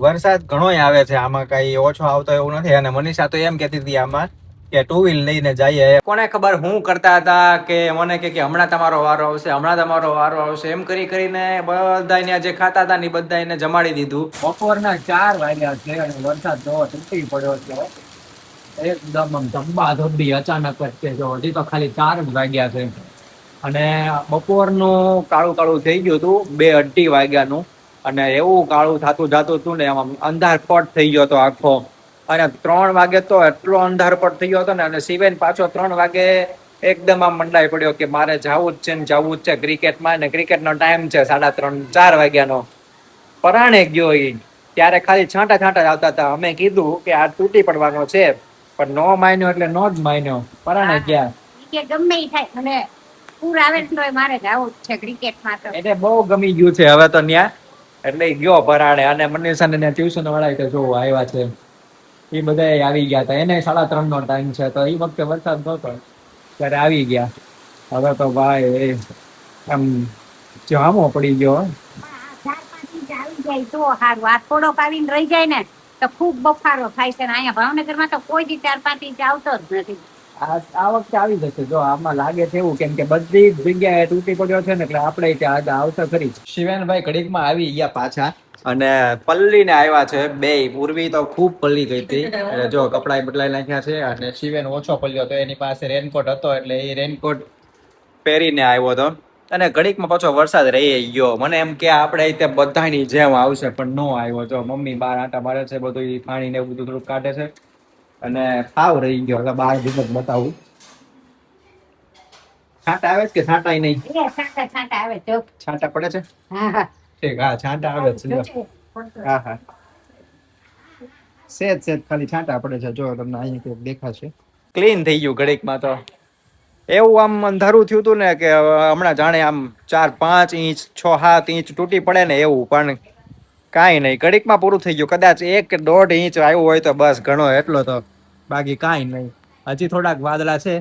વરસાદ ઘણોય આવે છે, આમાં કઈ ઓછો આવતો એવું નથી. અને મનીષા તો એમ કહેતી હતી આમાં કે ટુ વ્હીલ લઈને જઈએ. કોને ખબર હું કરતા હતા કે મને કે હમણાં તમારો વારો આવશે, હમણાં તમારો વારો આવશે, એમ કરીને બધાને જે ખાતા હતા ને બધાને જમાડી દીધું. બપોરના 4 વાગ્યા છે અને વરસાદ જોવો તૂટી પડ્યો છે એકદમ ધબ્બી અચાનક જ છે. જો હજી તો ખાલી 4 જ વાગ્યા છે અને બપોરનું કાળું કાળું થઈ ગયું હતું 2-2:30 વાગ્યાનું. અને એવું કાળું થતું જતું હતું ને એમાં અંધારપટ થઈ ગયો હતો આખો. અને 3 વાગે તો એટલો અંધારપટ થઈ ગયો હતો ને. અને શિવેન પાછો 3 વાગે એકદમ આમ મંડાઈ પડ્યો કે મારે જવું જ છે ને જવું જ છે ક્રિકેટમાં. ને ક્રિકેટનો ટાઈમ છે 3:30-4 વાગ્યાનો. પરાણે ગયો એ ત્યારે ખાલી છાંટા છાંટા જ આવતા હતા. અમે કીધું કે આ તૂટી પડવાનો છે પણ નો માન્યો એટલે નો જ માન્યો. પરાણે ગયા કે ગમે ઈ થાય મને પૂર આવે તો મારે જવું જ છે ક્રિકેટમાં. તો એટલે બહુ ગમી ગયું છે હવે તો ન્યા. એટલે ગયો પરાણે. અને મનીષાને ત્યાં ટ્યુશન વાળા તો જો આવ્યા છે, એ બધા આવી ગયા હતા. એને 3:30 નો ટાઈમ છે તો એ વખતે વરસાદ નહોતો ત્યારે આવી ગયા. હવે તો ભાઈ આમ જામો પડી ગયો. તો સારું, આ થોડોક આવીને રહી જાય ને તો ખૂબ બફારો થાય છે. અહીંયા ભાવનગરમાં તો કોઈ દી 4-5 ઇંચ આવતો જ નથી. આ વખતે આવી જશે. જો આમાં લાગે છે એવું, કેમ કે બધી જગ્યાએ તૂટી પડ્યો છે ને એટલે આપણે ત્યાં આવશે ખરી. શિવેનભાઈ ઘડીકમાં આવી ગયા પાછા અને પલ્લીને આવ્યા છે બે. પૂર્વી તો ખૂબ પલ્લી ગઈ હતી એટલે જો કપડા બદલાઈ નાખ્યા છે. અને શિવેન ઓછો પલ્યો તો એની પાસે રેનકોટ હતો એટલે એ રેનકોટ પહેરીને આવ્યો હતો. અને ઘડીકમાં પાછો વરસાદ રહી ગયો. મને એમ કે આપણે ત્યાં બધાની જેમ આવશે પણ નો આવ્યો. જો મમ્મી બહાર આટા મારે છે, બધું પાણી ને એવું બધું થોડુંક કાઢે છે અને સાવ રહી ગયો. એટલે બહાર દીપક બતાવું છાંટા આવે છે કે છાંટાય નહીં? છાંટા આવે છે. છાંટા પડે છે? હા ઠીક. હા છાંટા આવે છે. હા હા સેજ સેજ ખાલી છાંટા પડે છે. જો તમને અહીંયા કંઈક દેખાશે. ક્લીન થઈ ગયું ઘડીકમાં તો. એવું આમ અંધારું થયું હતું ને કે હમણાં જાણે આમ 4-5 ઇંચ 6-7 ઇંચ તૂટી પડે ને એવું. પણ કાંઈ નહીં, ઘડીકમાં પૂરું થઈ ગયું. કદાચ 1-1.5 ઇંચ આવ્યું હોય તો બસ ઘણો એટલો તો, બાકી કાંઈ નહીં. હજી થોડાક વાદળા છે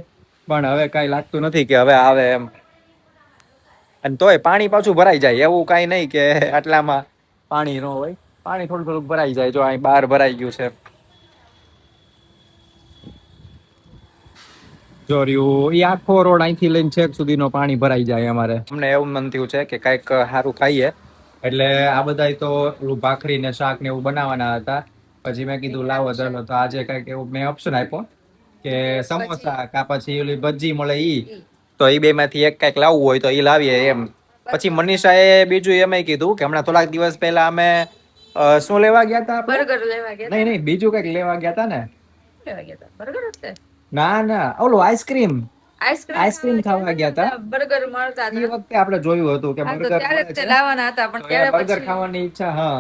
પણ હવે કાંઈ લાગતું નથી કે હવે આવે એમ. અને તોય પાણી પાછું ભરાઈ જાય એવું કાંઈ નહીં કે આટલામાં પાણી ન હોય. પાણી થોડું થોડુંક ભરાઈ જાય. જો અહીં બહાર ભરાઈ ગયું છે. જોર્યું એ આખો રોડ અહીંથી લઈને છેક સુધીનો પાણી ભરાઈ જાય અમારે. અમને એવું મન થયું છે કે કંઈક સારું ખાઈએ એટલે આ બધા તો ભાખરી ને શાક ને એવું બનાવવાના હતા. પછી મેં કીધું લાવો ચાલો તો આજે કંઈક એવું મેં ઓપ્શન આપ્યો કે સમોસા કા પછી ઓલી ભજી મળે ઈ, તો એ બે માંથી એક કંઈક લાવવું હોય તો ઈ લાવીએ એમ. પછી મનીષાએ બીજું એમ કીધું કે હમણાં થોડાક દિવસ પહેલા અમે શું લેવા ગયા હતા? બર્ગર લેવા ગયા. નહીં બીજું કંઈક લેવા ગયા હતા ને. લેવા ગયા હતા બર્ગર? ના ના ઓલું આઈસ્ક્રીમ ખાવા ગયા હતા. બર્ગર મળતા હતા એ વખતે આપણે જોયું હતું કે બર્ગર ત્યારે લાવવાના હતા પણ ત્યારે બર્ગર ખાવાની ઈચ્છા. હા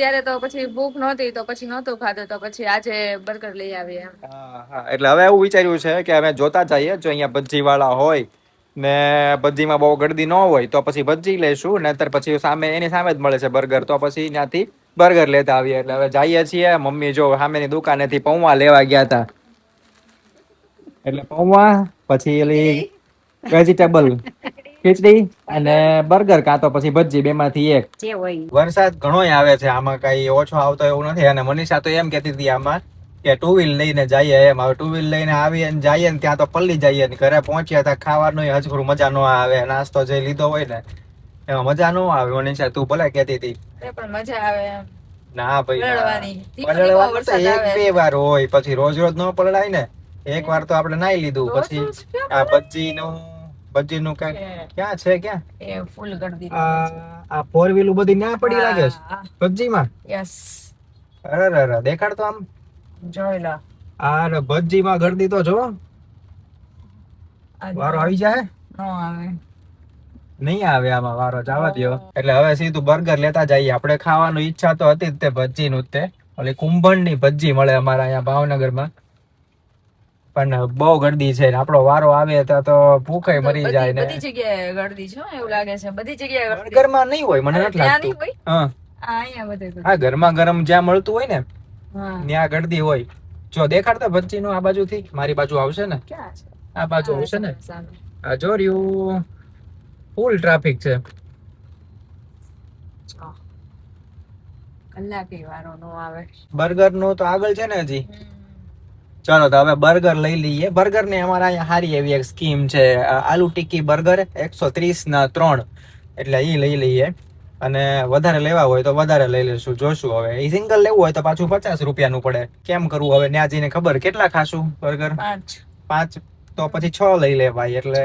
ત્યારે તો પછી ભૂખ નહોતી તો પછી નહોતું ખાધું તો પછી આજે બર્ગર લઈ આવીએ. હા એટલે હવે એવું વિચાર્યું છે કે અમે જોતા જઈએ. જો અહીંયા ભજી વાળા હોય ને ભજીમાં બહુ ગળદી ન હોય તો પછી ભજી લઈશું, નહીતર પછી સામે એની સામે જ મળે છે બર્ગર તો પછી ત્યાંથી બર્ગર લેતા આવીએ. એટલે હવે જઈએ છીએ. મમ્મી જો સામેની દુકાનેથી પૌવા લેવા ગયા હતા એટલે પૌવા પછી એલી વેજીટેબલ ખીચડી અને બર્ગર કાં તો પછી ભજી, બે માંથી એક. વરસાદ ઘણોય આવે છે, આમાં કઈ ઓછો આવતો એવું નથી. અને મનીષા તો એમ કહેતી હતી આમાં કે ટુ વ્હીલ લઈને જઈએ એમ. હવે ટુ વ્હીલ લઈને આવીએ ને જઈએ ને ત્યાં તો પલ્લી જઈએ ને ઘરે પહોંચ્યા ત્યાં ખાવાનું હજુ મજા ન આવે. નાસ્તો જે લીધો હોય ને એમાં મજા ન આવે. મનીષા તું ભલે કહેતી હતી પણ મજા આવે એમ. ના ભાઈ પલળવાનું તો 1-2 વાર હોય, પછી રોજ રોજ ન પલળાય ને. એક વાર તો આપણે નાઈ લીધું. પછી આ ભજી નું ક્યાં છે? ક્યાં એ ફૂલ ગળદી આ 4 વ્હીલ બધી ના પડી લાગે છે ભજી માં. યસ. અરે દેખાડ તો આમ જોઈ લો. આ ભજી માં ગળદી તો જો વારો આવી જાય. નો આવે, નહીં આવે આમાં વારો. જવા દો. એટલે હવે સીધું બર્ગર લેતા જઈએ આપણે. ખાવાની ઈચ્છા તો હતી જ તે ભજી નું જ. તે ઓલી કુંભણ ની ભજી મળે અમારા અહીંયા ભાવનગરમાં પણ બહુ ગળદી છે. આપણો વારો આવે તો ભૂખે મરી જાય ને. બધી જગ્યાએ ગળદી છે એવું લાગે છે. બધી જગ્યાએ બર્ગરમાં નહીં હોય મને નથી લાગતું. હા અહીંયા બધે હા ગરમા ગરમ જ્યાં મળતું હોય ને ત્યાં ગળદી હોય. જો દેખાડતા ભજી નું આ બાજુ થી મારી બાજુ આવશે ને. ક્યાં છે? આ બાજુ આવશે ને. આ જો રહ્યું ફૂલ ટ્રાફિક છે. કલાકે વારો નો આવે. બર્ગર નું તો આગળ છે ને હજી. ચલો તો હવે બર્ગર લઈ લઈએ. બર્ગર ને અમારા અહીંયા સારી એવી એક સ્કીમ છે, આલુ ટિક્કી બર્ગર 130 ના 3, એટલે ઈ લઈ લઈએ. અને વધારે લેવા હોય તો વધારે લઈ લેશું, જોશું હવે. એ સિંગલ લેવું હોય તો પાછું 50 રૂપિયાનું પડે. કેમ કરવું હવે, ત્યાં જઈને ખબર કેટલા ખાશું બર્ગર? 5 તો પછી 6 લઈ લેવાય. એટલે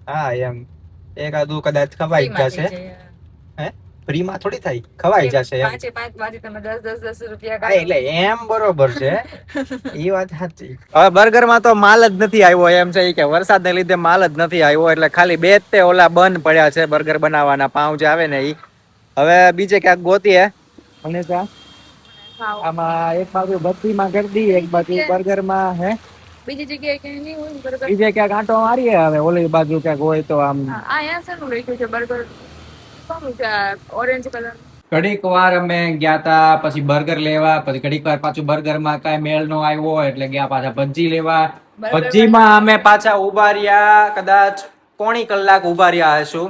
હા એમ એકાદું કદાચ ખવાઈ જ જશે. હે ફ્રીમાં થોડી થાય, ખવાઈ જશે એમ. 5 માંથી તમે 10 રૂપિયા હા એટલે એમ બરોબર છે, એ વાત સાચી. હવે બર્ગર માં તો માલ જ નથી આવ્યો, એમ છે કે વરસાદને લીધે માલ જ નથી આવ્યો, એટલે ખાલી 2 જ તે ઓલા બંધ પડ્યા છે બર્ગર બનાવવાના પાઉં જે આવે ને ઈ. હવે બીજે ક્યાંક ગોતીએ. અને આમાં એક બાજુ ભટ્ટીમાં કરી દઈએ, એક બાજુ બર્ગર માં. હે બીજી જગ્યાએ ક્યાંય નહીં હોય બર્ગર. બીજે ક્યાંક આંટો મારીએ હવે, ઓલી બાજુ ક્યાંક હોય તો. આમ અહીંયા શેનું લખ્યું છે બર્ગર? Orange colour. ઘડીક વાર અમે ગયા તા પછી બર્ગર લેવા, પછી ઘડીક વાર પાછું બર્ગર માં કઈ મેળ નો આવ્યો એટલે ગયા પાછા ભજી લેવા. ભજીમાં અમે પાછા ઉભા રહ્યા કદાચ પોણી કલાક ઉભા રહ્યા હશું,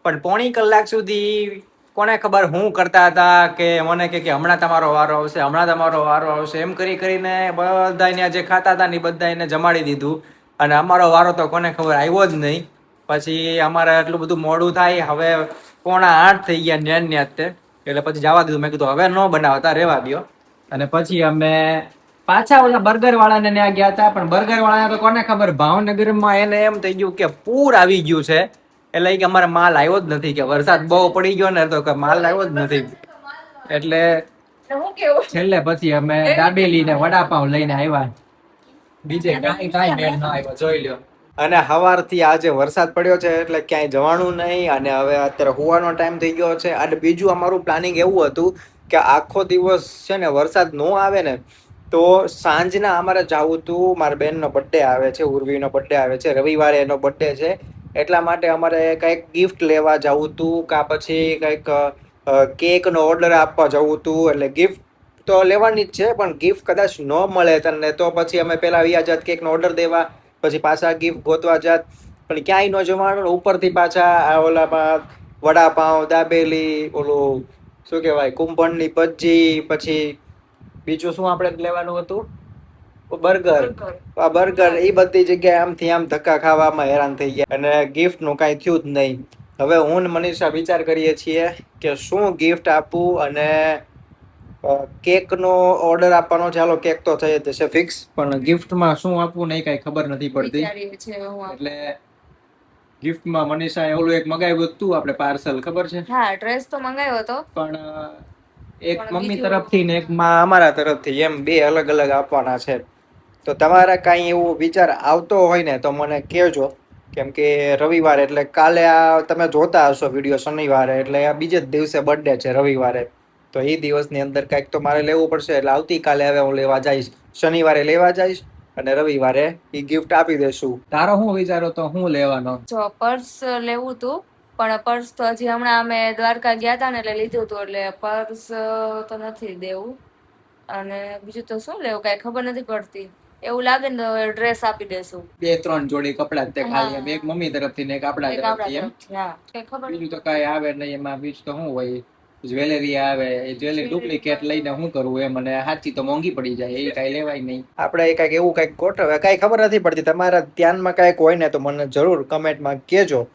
પણ પોણી કલાક સુધી કોને ખબર હું કરતા હતા. કે મને કે હમણાં તમારો વારો આવશે, હમણાં તમારો વારો આવશે, એમ કરીને બધાને જે ખાતા હતા ને બધાને જમાડી દીધું, અને અમારો વારો તો કોને ખબર આવ્યો જ નહીં. પછી અમારે એટલું બધું મોડું થાય, હવે 7:45 થઈ ગયા ન્યા તે, એટલે પછી જવા દીધું. મેં કીધું હવે ન બનાવતા, રહેવા દો. અને પછી અમે પાછા ઓલા બર્ગર વાળાને ત્યાં ગયા હતા, પણ બર્ગર વાળાને તો કોને ખબર ભાવનગરમાં એને એમ થઈ ગયું કે પૂર આવી ગયું છે, એટલે કે અમારે માલ આવ્યો જ નથી, કે વરસાદ બહુ પડી ગયો ને તો માલ આવ્યો જ નથી. એટલે છેલ્લે પછી અમે દાબેલી ને વડાપાઉં લઈને આવ્યા. બીજે કાંઈ મેળ ન આવ્યો, જોઈ લ્યો. અને સવારથી આજે વરસાદ પડ્યો છે એટલે ક્યાંય જવાનું નહીં, અને હવે અત્યારે હોવાનો ટાઈમ થઈ ગયો છે. અને બીજું અમારું પ્લાનિંગ એવું હતું કે આખો દિવસ છે ને વરસાદ ન આવે ને તો સાંજના અમારે જવું હતું. મારા બેનનો બર્થડે આવે છે, ઉર્વીનો બર્થડે આવે છે, રવિવારે એનો બર્થડે છે, એટલા માટે અમારે કંઈક ગિફ્ટ લેવા જવું હતું, કાં પછી કંઈક કેકનો ઓર્ડર આપવા જવું હતું. એટલે ગિફ્ટ તો લેવાની જ છે, પણ ગિફ્ટ કદાચ ન મળે તને તો પછી અમે પેલા વ્યા જાત કેકનો ઓર્ડર દેવા, પછી પાછા ગિફ્ટ ગોતવા જાત, પણ ક્યાંય ન જવાનું. ઉપરથી પાછા ઓલામાં વડાપાઉં, દાબેલી, ઓલું શું કહેવાય કુંભણની ભજી, પછી બીજું શું આપણે લેવાનું હતું, બર્ગર. આ બર્ગર એ બધી જગ્યાએ આમથી આમ ધક્કા ખાવામાં હેરાન થઈ ગયા, અને ગિફ્ટ નું કાંઈ થયું જ નહીં. હવે હું ને મનીષા વિચાર કરીએ છીએ કે શું ગિફ્ટ આપવું, અને કેક નો ઓર્ડર આપવાનો. ચાલો કેક તો થઈ જશે ફિક્સ, પણ ગિફ્ટમાં શું આપવું નહીં કઈ ખબર નથી પડતી. એટલે ગિફ્ટમાં મનીષાએ ઓલું એક મગાવ્યું હતું આપણે પાર્સલ, ખબર છે? હા, ડ્રેસ તો મંગાવ્યો હતો, પણ એક મમ્મી તરફથી ને એક અમારા તરફથી, એમ 2 અલગ અલગ આપવાના છે. તો તમારા કાંઈ એવો વિચાર આવતો હોય ને તો મને કહેજો, કેમ કે રવિવારે એટલે કાલે આ તમે જોતા હશો વિડીયો શનિવારે, એટલે આ બીજે જ દિવસે બર્થડે છે રવિવારે, તો એ દિવસની અંદર કાંઈક તો મારે લેવું પડશે. એટલે આવતીકાલે હવે હું લેવા જઈશ, શનિવારે લેવા જઈશ, અને રવિવારે એ ગિફ્ટ આપી દેશું. તારો શું વિચારો તો હું લેવાનો? જો પર્સ લેવું હતું, પણ પર્સ તો હજી હમણાં અમે દ્વારકા ગયા હતા ને એટલે લીધું હતું, એટલે પર્સ તો નથી દેવું. અને બીજું તો શું લેવું કઈ ખબર નથી પડતી. એવું લાગે ને તો ડ્રેસ આપી દેશું, 2-3 જોડી કપડા જ તે ખાલી, એક મમ્મી તરફથી ને એક આપણા તરફથી, એમ. હા, કઈ ખબર બીજું તો કઈ આવે નહીં એમાં. બીજું તો શું હોય, જ્વેલરી આવે, એ જ્વેલરી ડુપ્લિકેટ લઈને શું કરવું એમ, અને સાચી તો મોંઘી પડી જાય, એ કઈ લેવાય નહીં. આપણે કઈક એવું કઈક ગોઠવે, કઈ ખબર નથી પડતી. તમારા ધ્યાનમાં કઈક હોય ને તો મને જરૂર કમેન્ટમાં કહેજો.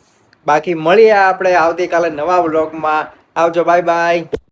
બાકી મળીએ આપણે આવતીકાલે નવા વ્લોગમાં. આવજો, બાય બાય.